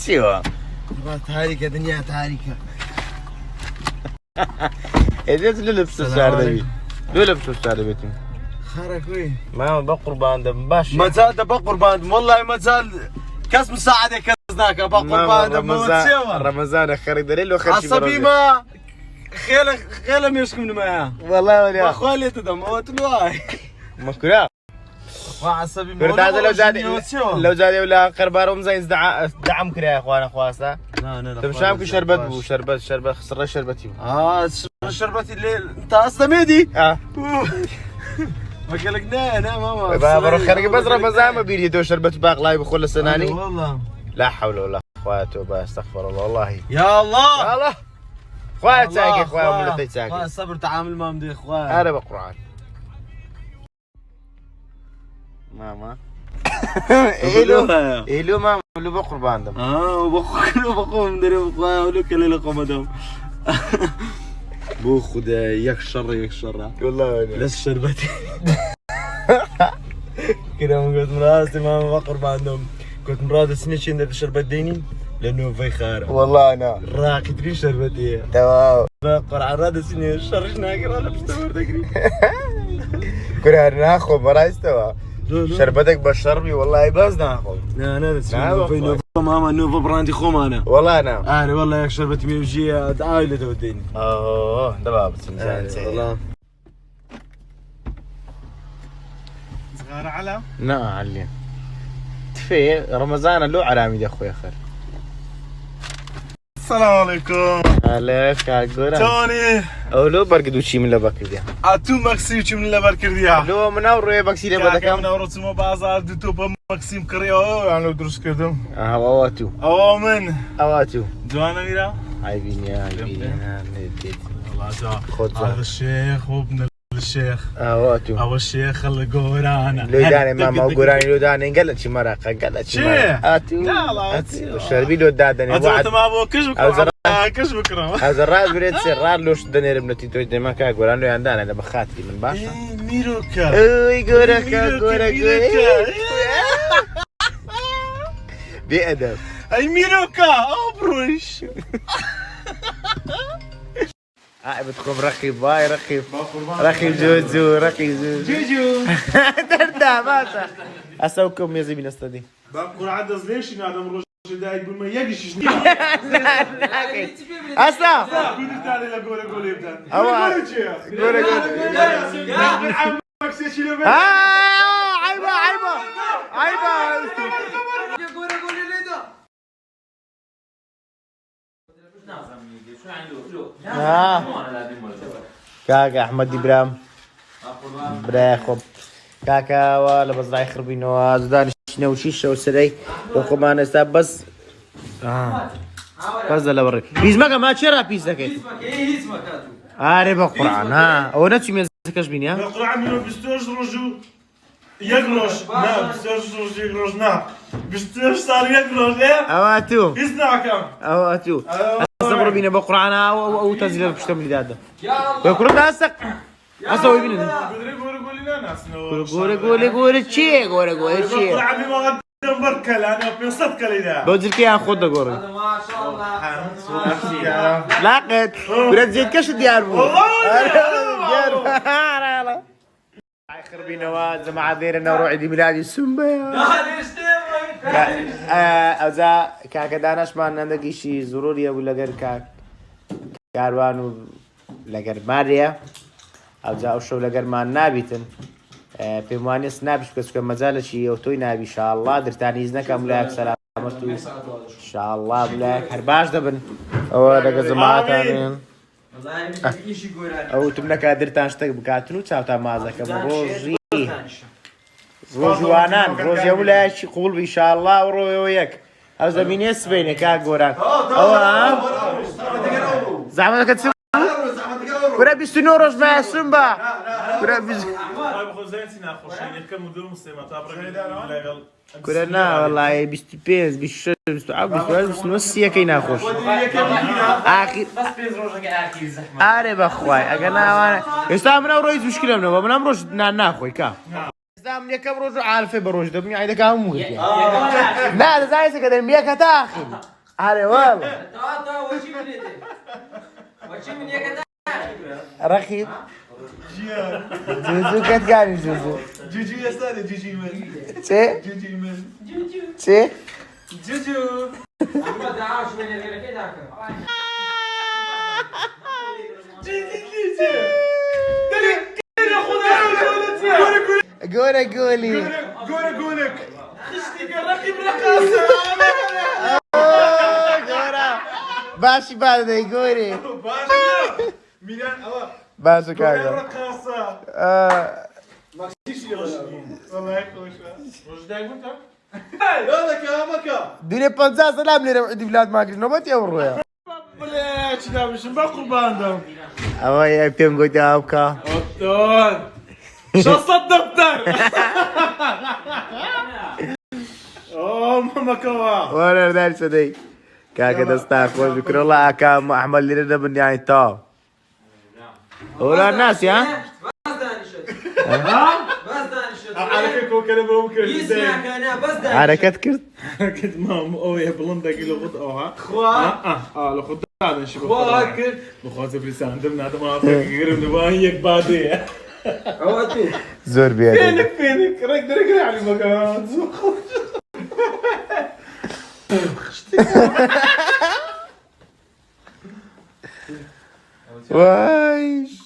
شو تاريكة دنيا تاريكة. ايش لبس الشعر ذي؟ لو لبس الشعر بيتي خيرك وين؟ ما بقربان دم باش ما زال ده بقربان والله ما زال كاس مساعدة كاسناك بقربان دم رمضان خرج دليل وخرج عصبي ما خيله ميشكم معاه والله ولا اخوالي تدم وتلواي مكرا وعصبي ما لو زاد ولا قربارهم زي دعم كرا يا اخوان اخواسا لا تمشام شربت بو شربت خسر شربتي شربتي اللي انت اصلا ميدي ما قالك لا ماما بروح خارج بس رمضان ما بيدي دو شربت باقلاي بخل سناني والله لا حول ولا قوة الا استغفر الله والله يا الله يا الله اخوات ساكي اخوان ملتي ساكي صبر تعامل ما مدي اخوان انا بقران ماما إلو ماما لو بقربان دم وبخو مدري اخوان ولو كل لكم دم بو خدا ياك شر والله لس شربتي كده من قلت مراسي ماما بقربان دم كنت مراد سنتين ده شربت ديني لانه في خارة والله انا راك تدري شربتي تمام بقرع راد سنين شرش ناقر انا بستمر تقري كنا ناخذ برايستوا شربتك بشربي والله بس ناخذ لا انا في نوفا ماما نوفا براندي خوم انا والله انا والله ياك شربت ميوجي عائلة توديني دبابة سنزان والله صغار على نعم علي تفي رمضان له علامي يا اخوي خير السلام عليكم عليك عقورة توني اولو برقدو شي من لباك ديا اتو مكسي شي من لبر كرديا لو من اورو باكسي لبا دكم من اورو سمو بازار دو توب مكسيم كريو يعني درس كردم اواتو اومن اواتو جوانا ميرا عيبين يا نديت والله خد هذا الشيخ وابن الشيخ اواتو او الشيخ القورانا لو داني ماما قوراني لو داني قالت شي مرقه قالت شي مرقه اتو لا شربي لو دادني وعد ما ابو كش بكره هذا الراس بريد سرار لوش دنير ابنتي توي ما كا قوران له عندنا انا بخاتي من باشا ميروكا اوي قورك بأدب اي ميروكا ابروش بتكون رخيب باي رخيب جوجو تردا باشا اسوكم يا زميل استدي بقول عدز ليش نادم روج داي يقول ما يجيش اسا كل تاني لا قول يبدا قول كاكا احمد ابراهيم براخب كاكا ولا بس راح يخربين وزدان شنو شيشه وسري وكمان استاب بس بس لا بري بيزمك ما تشرى بيزك اسمك عارف القران او نتي من زكاش بين يا القران منو بستوش رجو يقرش نعم بستوش يقرش نعم بستوش صار يقرش اواتو اسمعكم اواتو صبروا بينا بقران او تنزيل بشتم لداده يقرب اسق اسوي بينا قول شي بركل انا بصدق لي بوزك يا خد قوري ما شاء الله لاقت برد زيد كش ديار بو يخربي نواز مع ذيرنا وروح عيد ميلادي السمبا أوزا كاك دانش ما عندك شيء ضروري ولا غير كاك كاروانو لغير ماريا أوزا أوشو لغير ما نابيتن بموانيس نابش بس كم مازال شيء وتوي نابي إن شاء الله درتاني إذنك أملاك سلامتو إن شاء الله أملاك هرباش دبن أو لقى زماعتانين او تبنا كادر تانشتك بكاتنو تشاوتا مازك روجي روجوانان روجي ولا شي قول ان شاء الله وروي وياك او زمين يسبينك كا غوران او زعما كتسمع كره بيستنو روج ما سمبا كره بيز كرنا والله بيستبيز بيشرب بيستعب نص يا كينا خوش اخي بس بيز روجك اخي زحمه عارف اخوي انا استامنا رويز مشكله منه ما نمرش ناخوي كا استامني كم روج عارفه بروج دبني عيدك هم لا زي كده ميك تاخي هاري والله تا وشي من يدي وشي من يدي رخيب جيان جوجو كتقالي جوجو جوجو يا استاذ جوجو من چه؟ جوجو من چه؟ جوجو محمد عاش من يدي كده قولك قولي قولك خشتك الرقم رقاصة قورا باشي بعد قولي باشا ميلان باشا قولي كاكا رقاصة والله خوش وش دايق انت؟ يلا كامكا دنيا 50 سلام لي عندي بلاد ما قلت نوبتي يا رويا بلاش دا مش نبقوا باندم اما يا بيم قلت يا ابكا اوتون شو الدفتر اوه ماما كوا وانا داري صديق كاكا دستاك وذكر الله كام احمد لنا من يعني تا ولا الناس يا بس دانشت ها بس دانشت على كيكو كلمة ممكن يسمعك انا بس دانشت حركات كرت كنت مام اوه بلندا كيلو خد اوها خوا لو خد هذا نشوف خواك بخاطر في ساندم هذا ما غير نباهيك بعدين عودتي زور بيها فينك رقد على المكان وايش